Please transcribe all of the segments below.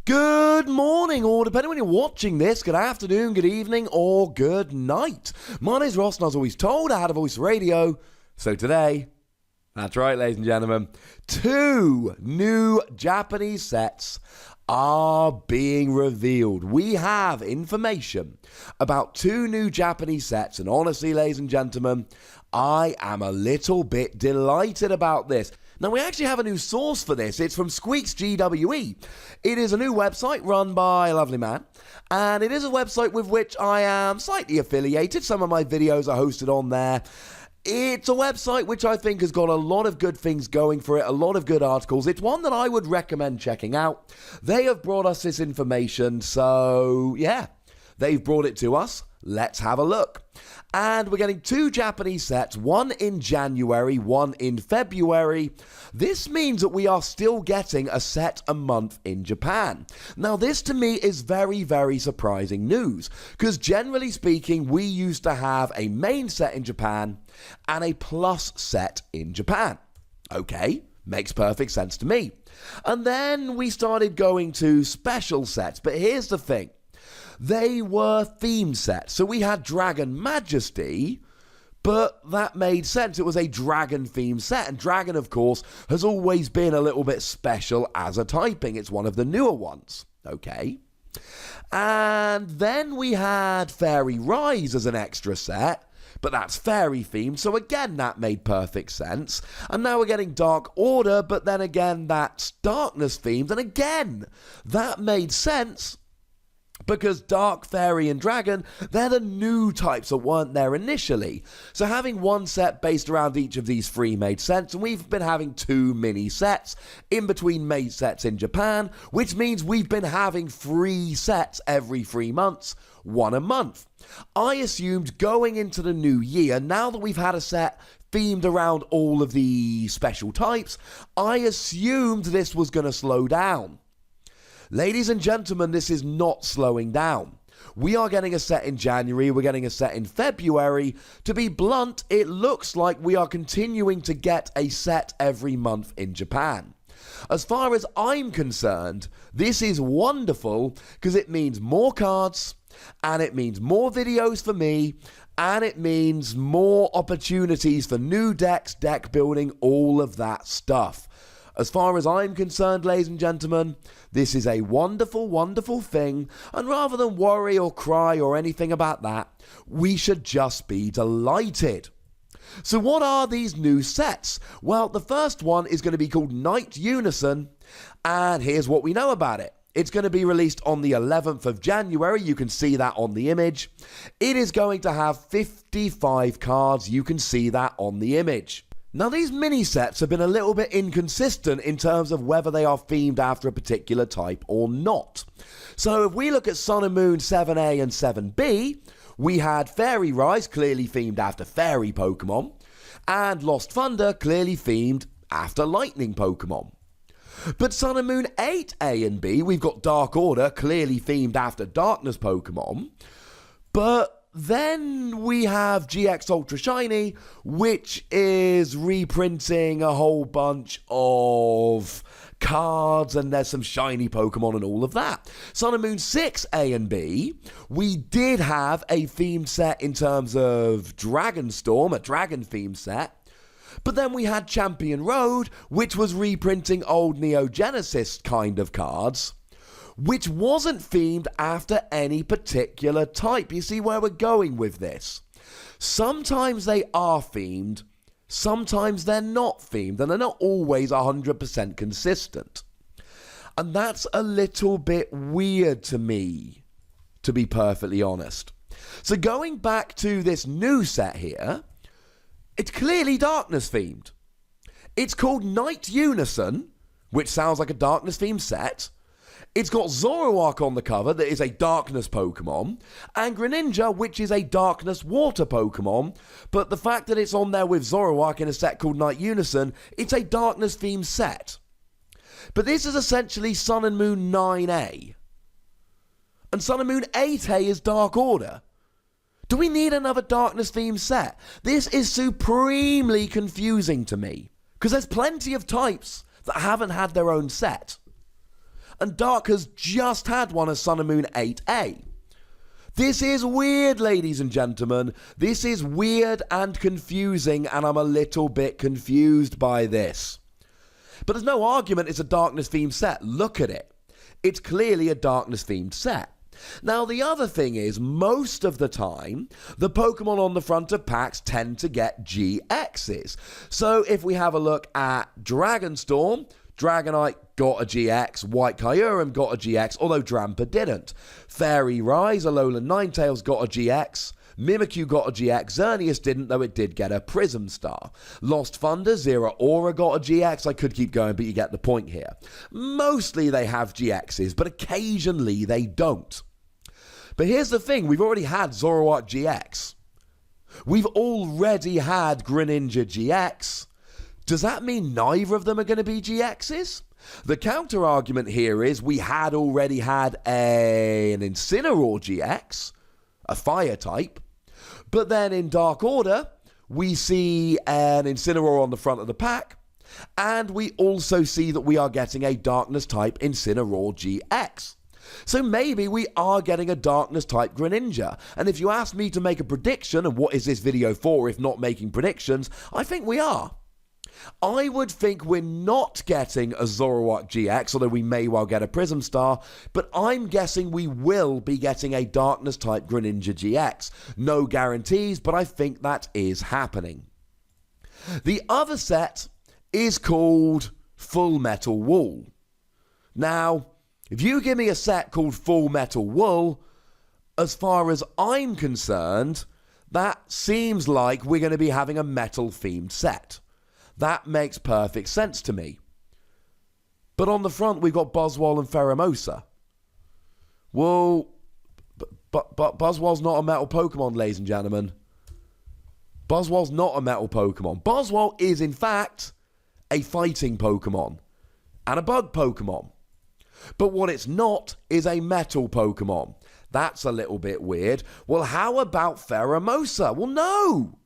Good morning, or depending when you're watching this, good afternoon, good evening, or good night. My name's Ross, and as always told, I had a voice radio. So today, that's right, ladies and gentlemen, 2 new Japanese sets are being revealed. We have information about 2 new Japanese sets, and honestly, ladies and gentlemen, I am a little bit delighted about this. Now, we actually have a new source for this. It's from Squeaks GWE. It is a new website run by a lovely man, and it is a website with which I am slightly affiliated. Some of my videos are hosted on there. It's a website which I think has got a lot of good things going for it, a lot of good articles. It's one that I would recommend checking out. They have brought us this information, so yeah, they've brought it to us. Let's have a look. And we're getting 2 Japanese sets, one in January, one in February. This means that we are still getting a set a month in Japan. Now, this to me is very, very surprising news, because generally speaking, we used to have a main set in Japan and a plus set in Japan. Okay, makes perfect sense to me. And then we started going to special sets, but here's the thing. They were theme sets. So we had Dragon Majesty, but that made sense. It was a dragon theme set. And dragon, of course, has always been a little bit special as a typing. It's one of the newer ones. Okay. And then we had Fairy Rise as an extra set, but that's fairy themed. So again, that made perfect sense. And now we're getting Dark Order, but then again, that's darkness themed. And again, that made sense. Because Dark, Fairy, and Dragon, they're the new types that weren't there initially. So having one set based around each of these 3 made sense, and we've been having 2 mini sets in between made sets in Japan, which means we've been having 3 sets every 3 months, 1 a month. I assumed going into the new year, now that we've had a set themed around all of the special types, I assumed this was going to slow down. Ladies and gentlemen, this is not slowing down. We are getting a set in January, we're getting a set in February. To be blunt, it looks like we are continuing to get a set every month in Japan. As far as I'm concerned, this is wonderful because it means more cards, and it means more videos for me, and it means more opportunities for new decks, deck building, all of that stuff. As far as I'm concerned, ladies and gentlemen, this is a wonderful, wonderful thing, and rather than worry or cry or anything about that, we should just be delighted. So what are these new sets? Well, the first one is going to be called Night Unison, and here's what we know about it. It's going to be released on the 11th of January. You can see that on the image. It is going to have 55 cards. You can see that on the image. Now, these mini-sets have been a little bit inconsistent in terms of whether they are themed after a particular type or not. So if we look at Sun and Moon 7A and 7B, we had Fairy Rise, clearly themed after fairy Pokemon, and Lost Thunder, clearly themed after lightning Pokemon. But Sun and Moon 8A and B, we've got Dark Order, clearly themed after darkness Pokemon, but then we have GX Ultra Shiny, which is reprinting a whole bunch of cards, and there's some shiny Pokemon and all of that. Sun and Moon 6A and B, we did have a themed set in terms of Dragonstorm, a dragon themed set. But then we had Champion Road, which was reprinting old Neo Genesis kind of cards, which wasn't themed after any particular type. You see where we're going with this? Sometimes they are themed, sometimes they're not themed, and they're not always 100% consistent. And that's a little bit weird to me, to be perfectly honest. So going back to this new set here, it's clearly darkness themed. It's called Night Unison, which sounds like a darkness themed set. It's got Zoroark on the cover, that is a darkness Pokemon, and Greninja, which is a darkness water Pokemon, but the fact that it's on there with Zoroark in a set called Night Unison, it's a darkness themed set. But this is essentially Sun and Moon 9A. And Sun and Moon 8A is Dark Order. Do we need another darkness themed set? This is supremely confusing to me, because there's plenty of types that haven't had their own set. and Dark has just had one as Sun and Moon 8A. This is weird, ladies and gentlemen. This is weird and confusing, and I'm a little bit confused by this. But there's no argument it's a darkness-themed set. Look at it. It's clearly a darkness-themed set. Now, the other thing is, most of the time, the Pokemon on the front of packs tend to get GXs. So if we have a look at Dragonstorm, Dragonite got a GX, White Kyurem got a GX, although Drampa didn't. Fairy Rise, Alolan Ninetales got a GX, Mimikyu got a GX, Xerneas didn't, though it did get a Prism Star. Lost Thunder, Zeraora got a GX, I could keep going, but you get the point here. Mostly they have GXs, but occasionally they don't. But here's the thing, we've already had Zoroark GX. We've already had Greninja GX. Does that mean neither of them are going to be GXs? The counter argument here is we had already had an Incineroar GX, a fire type, but then in Dark Order, we see an Incineroar on the front of the pack, and we also see that we are getting a Darkness type Incineroar GX. So maybe we are getting a Darkness type Greninja, and if you ask me to make a prediction, and what is this video for if not making predictions, I think we are. I would think we're not getting a Zoroark GX, although we may well get a Prism Star, but I'm guessing we will be getting a Darkness-type Greninja GX. No guarantees, but I think that is happening. The other set is called Full Metal Wool. Now, if you give me a set called Full Metal Wool, as far as I'm concerned, that seems like we're going to be having a metal-themed set. That makes perfect sense to me. But on the front, we've got Buzzwole and Pheromosa. Well, but Buzzwole's not a metal Pokemon, ladies and gentlemen. Buzzwole's not a metal Pokemon. Buzzwole is, in fact, a fighting Pokemon and a bug Pokemon. But what it's not is a metal Pokemon. That's a little bit weird. Well, how about Pheromosa? Well, no!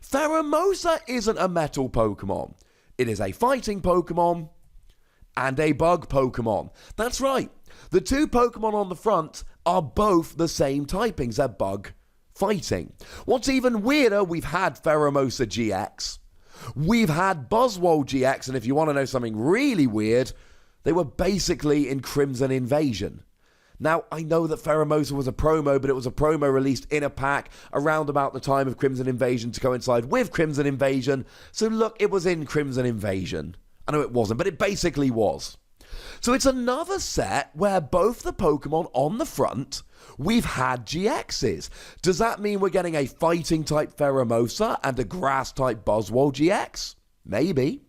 Pheromosa isn't a metal Pokemon. It is a fighting Pokemon and a bug Pokemon. That's right. The two Pokemon on the front are both the same typings. They're bug fighting. What's even weirder, we've had Pheromosa GX. We've had Buzzwole GX. And if you want to know something really weird, they were basically in Crimson Invasion. Now, I know that Pheromosa was a promo, but it was a promo released in a pack around about the time of Crimson Invasion to coincide with Crimson Invasion. So look, it was in Crimson Invasion. I know it wasn't, but it basically was. So it's another set where both the Pokemon on the front, we've had GXs. Does that mean we're getting a fighting type Pheromosa and a grass type Buzzwole GX? Maybe.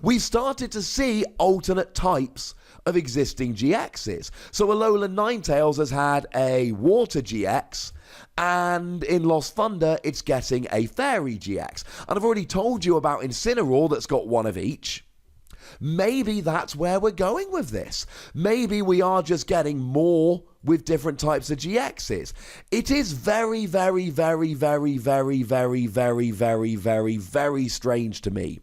We've started to see alternate types of existing GXs. So Alolan Ninetales has had a Water GX, and in Lost Thunder, it's getting a Fairy GX. And I've already told you about Incineroar that's got one of each. Maybe that's where we're going with this. Maybe we are just getting more with different types of GXs. It is very, very, very, very, very, very, very, very, very, very strange to me,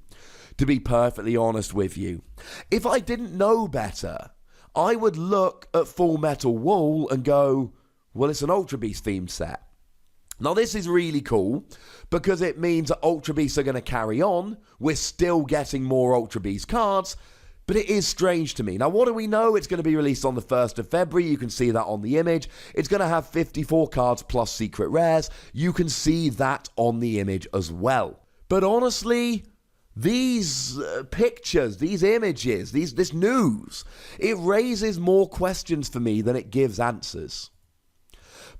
to be perfectly honest with you. If I didn't know better, I would look at Full Metal Wool and go, well, it's an Ultra Beast themed set. Now, this is really cool because it means that Ultra Beasts are going to carry on. We're still getting more Ultra Beast cards, but it is strange to me. Now, what do we know? It's going to be released on the 1st of February. You can see that on the image. It's going to have 54 cards plus secret rares. You can see that on the image as well. But honestly, these pictures, these images, this news, it raises more questions for me than it gives answers.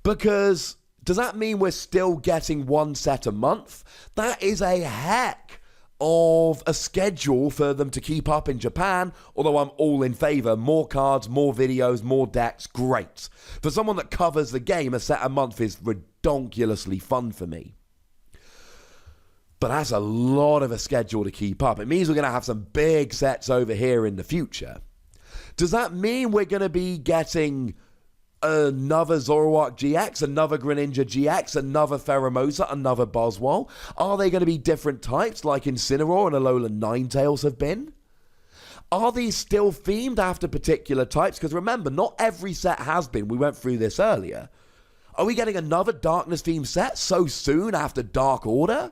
Because does that mean we're still getting one set a month? That is a heck of a schedule for them to keep up in Japan, although I'm all in favour. More cards, more videos, more decks, great. For someone that covers the game, a set a month is redonkulously fun for me. But that's a lot of a schedule to keep up. It means we're going to have some big sets over here in the future. Does that mean we're going to be getting another Zoroark GX, another Greninja GX, another Pheromosa, another Buzzwole? Are they going to be different types like Incineroar and Alolan Ninetales have been? Are these still themed after particular types? Because remember, not every set has been. We went through this earlier. Are we getting another Darkness-themed set so soon after Dark Order?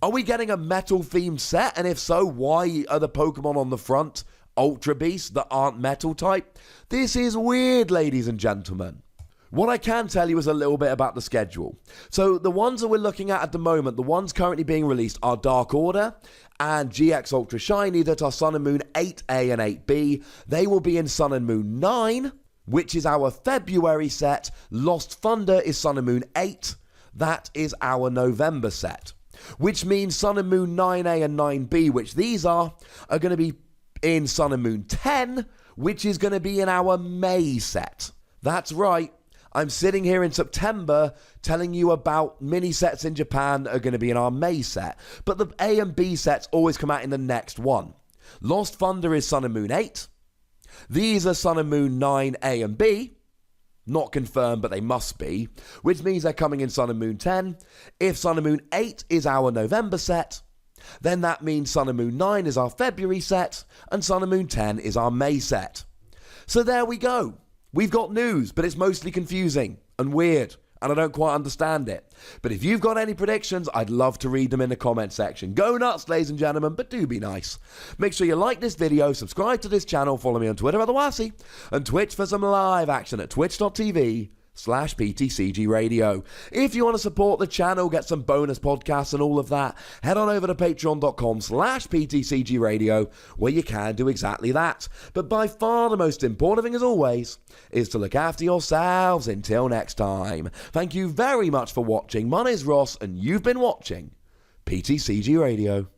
Are we getting a Metal-themed set? And if so, why are the Pokemon on the front Ultra Beasts that aren't Metal type? This is weird, ladies and gentlemen. What I can tell you is a little bit about the schedule. So the ones that we're looking at the moment, the ones currently being released are Dark Order and GX Ultra Shiny that are Sun and Moon 8A and 8B. They will be in Sun and Moon 9, which is our February set. Lost Thunder is Sun and Moon 8. That is our November set. Which means Sun and Moon 9A and 9B, which these are going to be in Sun and Moon 10, which is going to be in our May set. That's right. I'm sitting here in September telling you about mini sets in Japan that are going to be in our May set. But the A and B sets always come out in the next one. Lost Thunder is Sun and Moon 8. These are Sun and Moon 9, A and B. Not confirmed, but they must be. Which means they're coming in Sun and Moon 10. If Sun and Moon 8 is our November set, then that means Sun and Moon 9 is our February set, and Sun and Moon 10 is our May set. So there we go. We've got news, but it's mostly confusing and weird, and I don't quite understand it. But if you've got any predictions, I'd love to read them in the comment section. Go nuts, ladies and gentlemen, but do be nice. Make sure you like this video, subscribe to this channel, follow me on Twitter at @thewasi, and Twitch for some live action at twitch.tv/PTCGRadio. If you want to support the channel, get some bonus podcasts and all of that, head on over to patreon.com/PTCGRadio, where you can do exactly that. But by far the most important thing, as always, is to look after yourselves. Until next time, thank you very much for watching. My name's Ross, and you've been watching PTCG Radio.